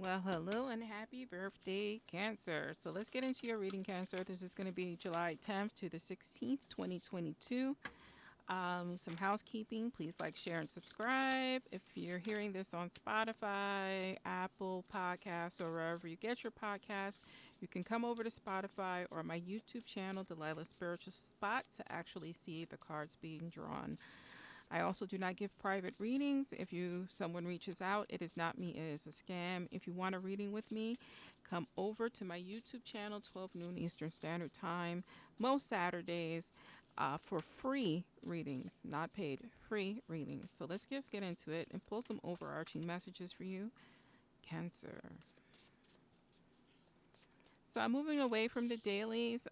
Well, hello and happy birthday, Cancer. So let's get into your reading, Cancer. This is going to be July 10th to the 16th, 2022. Some housekeeping. Please like, share, and subscribe. If you're hearing this on Spotify, Apple Podcasts, or wherever you get your podcasts, you can come over to Spotify or my YouTube channel, Delilah Spiritual Spot, to actually see the cards being drawn. I also do not give private readings. If someone reaches out, it is not me, it is a scam. If you want a reading with me, come over to my YouTube channel, 12 noon Eastern Standard Time, most Saturdays, for free readings, not paid, free readings. So let's just get into it and pull some overarching messages for you, Cancer. So I'm moving away from the dailies.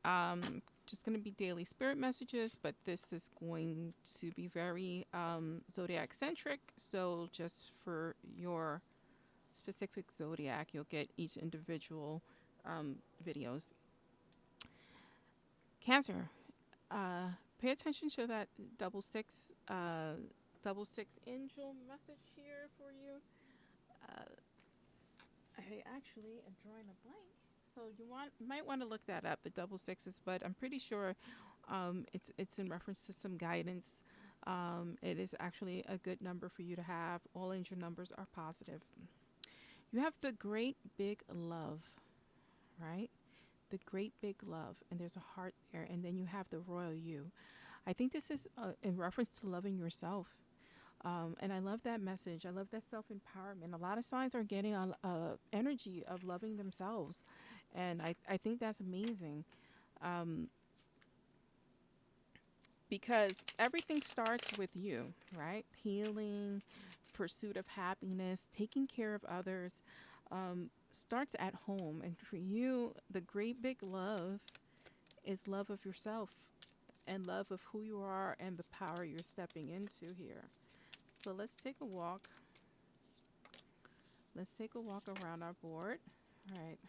Just going to be daily spirit messages, but this is going to be very zodiac centric. So just for your specific zodiac, you'll get each individual videos. Cancer, pay attention to that double six angel message here for you. Uh, I actually am drawing a blank. So might want to look that up, the double sixes, but I'm pretty sure it's in reference to some guidance. It is actually a good number for you to have. All angel numbers are positive. You have the great big love, right? The great big love, and there's a heart there, and then you have the royal you. I think this is in reference to loving yourself. And I love that message. I love that self empowerment. A lot of signs are getting a energy of loving themselves. And I think that's amazing, um, because everything starts with you, right? Healing, pursuit of happiness, taking care of others, starts at home. And for you, the great big love is love of yourself and love of who you are and the power you're stepping into here. So let's take a walk. Let's take a walk around our board. All right.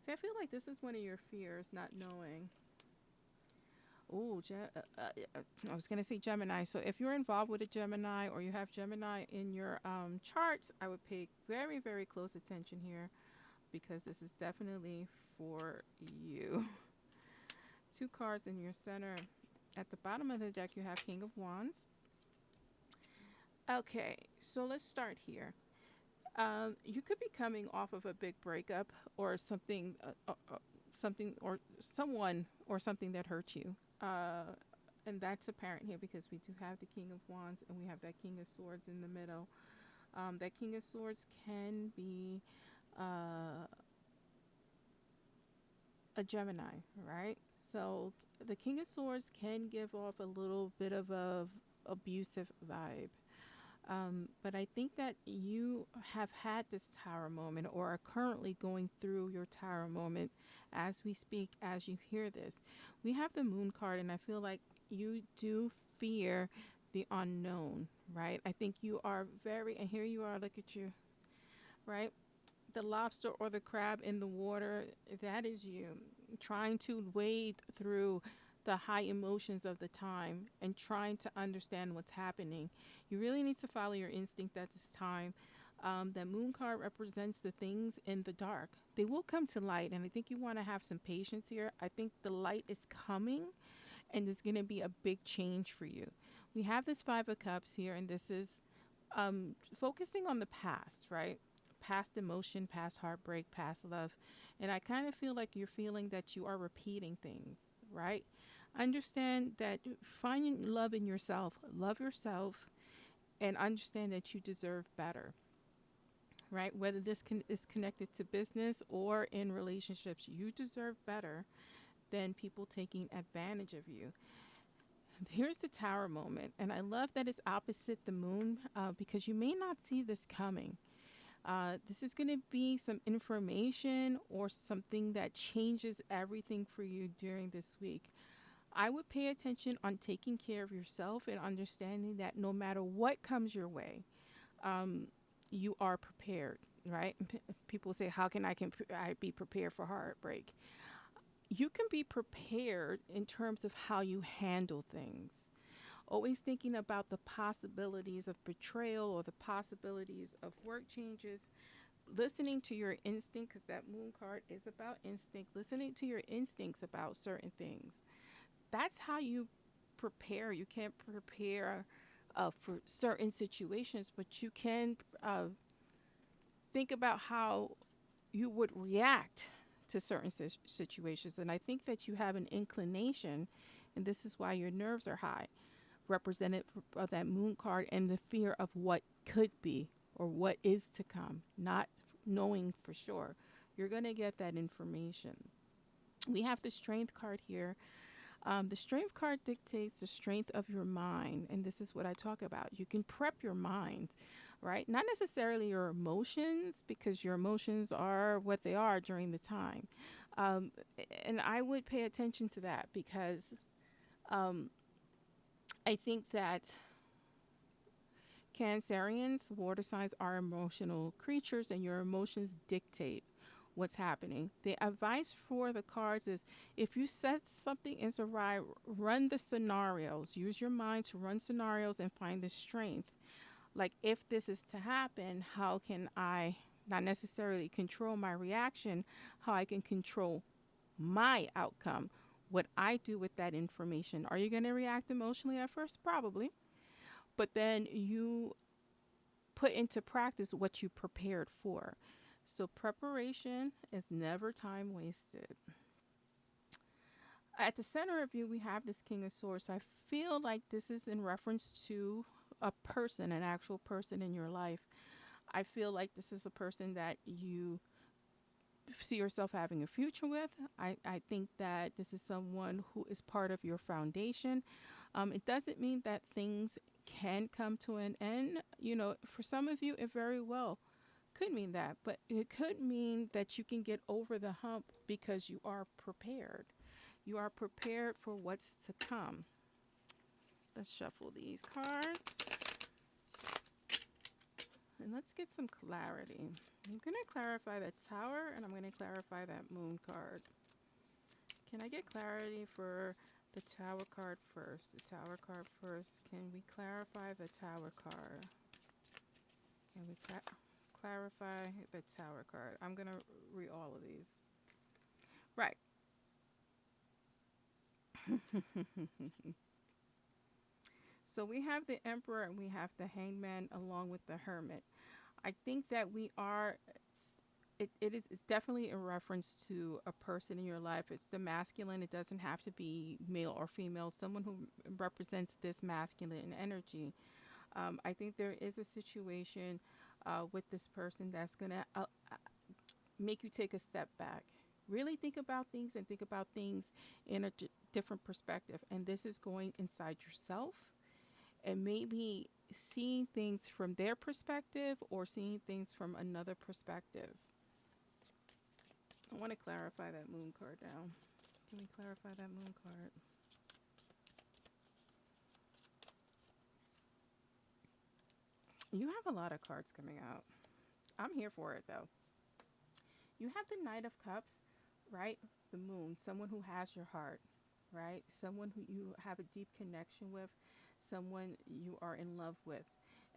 See, I feel like this is one of your fears, not knowing. Oh, I was going to say Gemini. So if you're involved with a Gemini or you have Gemini in your charts, I would pay very, very close attention here because this is definitely for you. Two cards in your center. At the bottom of the deck, you have King of Wands. Okay, so let's start here. You could be coming off of a big breakup or something or someone or something that hurt you. And that's apparent here because we do have the King of Wands and we have that King of Swords in the middle. That King of Swords can be a Gemini, right? So the King of Swords can give off a little bit of a abusive vibe. But I think that you have had this tower moment or are currently going through your tower moment as we speak, as you hear this. We have the moon card, and I feel like you do fear the unknown, right? I think you are very, and here you are, look at you, right? The lobster or the crab in the water, that is you trying to wade through the high emotions of the time and trying to understand what's happening. You really need to follow your instinct at this time. That moon card represents the things in the dark. They will come to light, and I think you want to have some patience here. I think the light is coming, and there's going to be a big change for you. We have this Five of Cups here, and this is focusing on the past, right? Past emotion, past heartbreak, past love. And I kind of feel like you're feeling that you are repeating things, right? Understand that finding love in yourself, love yourself, and understand that you deserve better, right? Whether is connected to business or in relationships, you deserve better than people taking advantage of you. Here's the tower moment, and I love that it's opposite the moon because you may not see this coming. This is going to be some information or something that changes everything for you during this week. I would pay attention on taking care of yourself and understanding that no matter what comes your way, um, you are prepared, right? People say, "How I be prepared for heartbreak?" You can be prepared in terms of how you handle things. Always thinking about the possibilities of betrayal or the possibilities of work changes. listening to your instinct, because that moon card is about instinct, listening to your instincts about certain things. That's how you prepare. You can't prepare for certain situations, but you can think about how you would react to certain situations. And I think that you have an inclination, and this is why your nerves are high, represented of that moon card, and the fear of what could be or what is to come, not knowing for sure. You're going to get that information. We have the strength card here. The strength card dictates the strength of your mind, and this is what I talk about. You can prep your mind, right? Not necessarily your emotions, because your emotions are what they are during the time. Um, and I would pay attention to that because um, I think that Cancerians, water signs, are emotional creatures, and your emotions dictate what's happening. The advice for the cards is, if you set something in Sarai, run the scenarios. Use your mind to run scenarios and find the strength. Like, if this is to happen, how can I not necessarily control my reaction, how I can control my outcome? What I do with that information. Are you going to react emotionally at first? Probably. But then you put into practice what you prepared for. So preparation is never time wasted. At the center of you, we have this King of Swords. So I feel like this is in reference to a person, an actual person in your life. I feel like this is a person that you see yourself having a future with. I think that this is someone who is part of your foundation. It doesn't mean that things can come to an end. You know, for some of you, it very well could mean that, but it could mean that you can get over the hump because you are prepared. You are prepared for what's to come. Let's shuffle these cards and let's get some clarity. I'm going to clarify the tower and I'm going to clarify that moon card. Can I get clarity for the tower card first? The tower card first. Can we clarify the tower card? Can we clarify the tower card? I'm going to read all of these. Right. So we have the Emperor and we have the Hangman along with the Hermit. I think that we are it's definitely a reference to a person in your life. It's the masculine. It doesn't have to be male or female. Someone who represents this masculine energy. I think there is a situation with this person that's going to make you take a step back. Really think about things and think about things in a different perspective. And this is going inside yourself and maybe seeing things from their perspective or seeing things from another perspective. I want to clarify that moon card now. Can we clarify that moon card? You have a lot of cards coming out. I'm here for it though. You have the Knight of Cups, right? The moon, someone who has your heart, right? Someone who you have a deep connection with, someone you are in love with.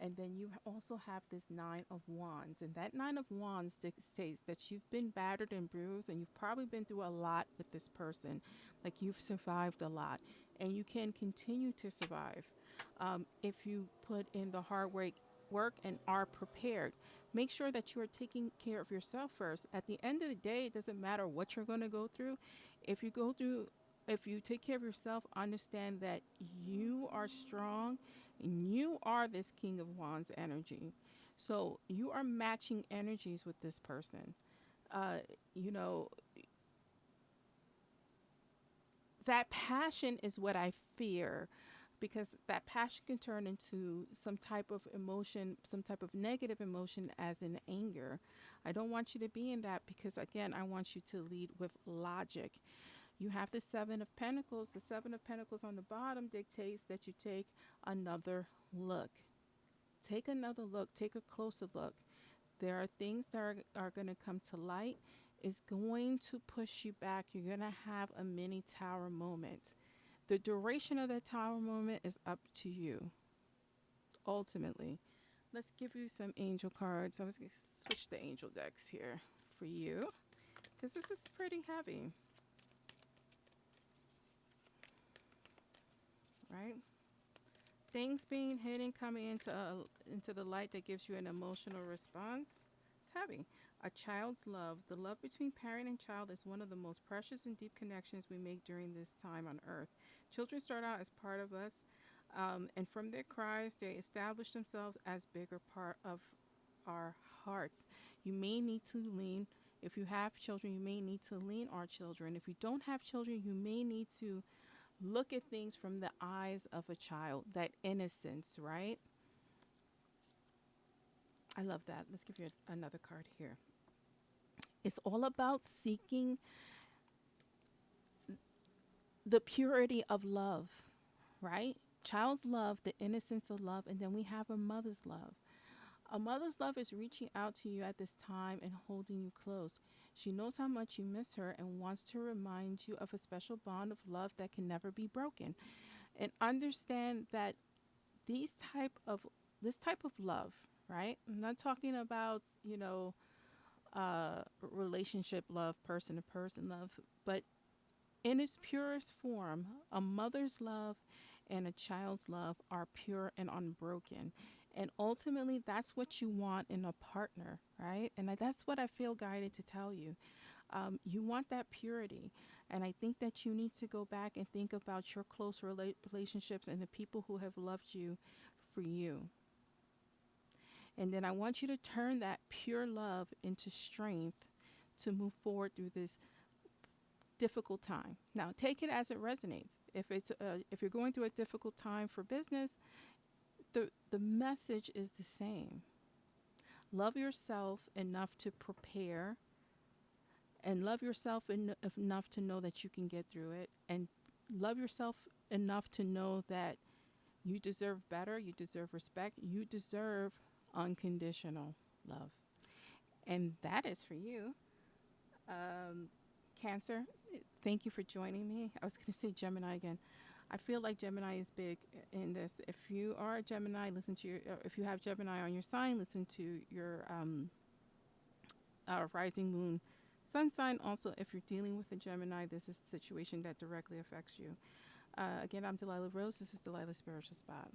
And then you also have this Nine of Wands. And that Nine of Wands dictates that you've been battered and bruised and you've probably been through a lot with this person. Like, you've survived a lot and you can continue to survive if you put in the hard work and are prepared. Make sure that you are taking care of yourself first. At the end of the day, it doesn't matter what you're going to go through. If you go through, if you take care of yourself, understand that you are strong and you are this King of Wands energy. So you are matching energies with this person. Uh, you know, that passion is what I fear, because that passion can turn into some type of emotion, some type of negative emotion, as in anger. I don't want you to be in that because, again, I want you to lead with logic. You have the Seven of Pentacles. The Seven of Pentacles on the bottom dictates that you take another look. Take another look. Take a closer look. There are things that are going to come to light. It's going to push you back. You're going to have a mini tower moment. The duration of that tower moment is up to you, ultimately. Let's give you some angel cards. I was going to switch the angel decks here for you because this is pretty heavy, right? Things being hidden coming into the light that gives you an emotional response. It's heavy. A child's love. The love between parent and child is one of the most precious and deep connections we make during this time on earth. Children start out as part of us, and from their cries, they establish themselves as bigger part of our hearts. You may need to lean. If you have children, you may need to lean our children. If you don't have children, you may need to look at things from the eyes of a child, that innocence, right? I love that. Let's give you another card here. It's all about seeking the purity of love, right? Child's love, the innocence of love, and then we have a mother's love. A mother's love is reaching out to you at this time and holding you close. She knows how much you miss her and wants to remind you of a special bond of love that can never be broken. And understand that these type of this type of love, right? I'm not talking about, relationship love, person to person love, but in its purest form, a mother's love and a child's love are pure and unbroken. And ultimately, that's what you want in a partner, right? And that's what I feel guided to tell you. You want that purity. And I think that you need to go back and think about your close relationships and the people who have loved you for you. And then I want you to turn that pure love into strength to move forward through this difficult time. Now, take it as it resonates. If you're going through a difficult time for business, the message is the same. Love yourself enough to prepare, and love yourself enough to know that you can get through it, and love yourself enough to know that you deserve better, you deserve respect, you deserve unconditional love. And that is for you. Um, Cancer, thank you for joining me. I was going to say Gemini again. I feel like Gemini is big in this. If you are a Gemini, listen to if you have Gemini on your sign, listen to your rising moon, sun sign. Also, if you're dealing with a Gemini, this is a situation that directly affects you. Again, I'm Delilah Rose. This is Delilah's Spiritual Spot.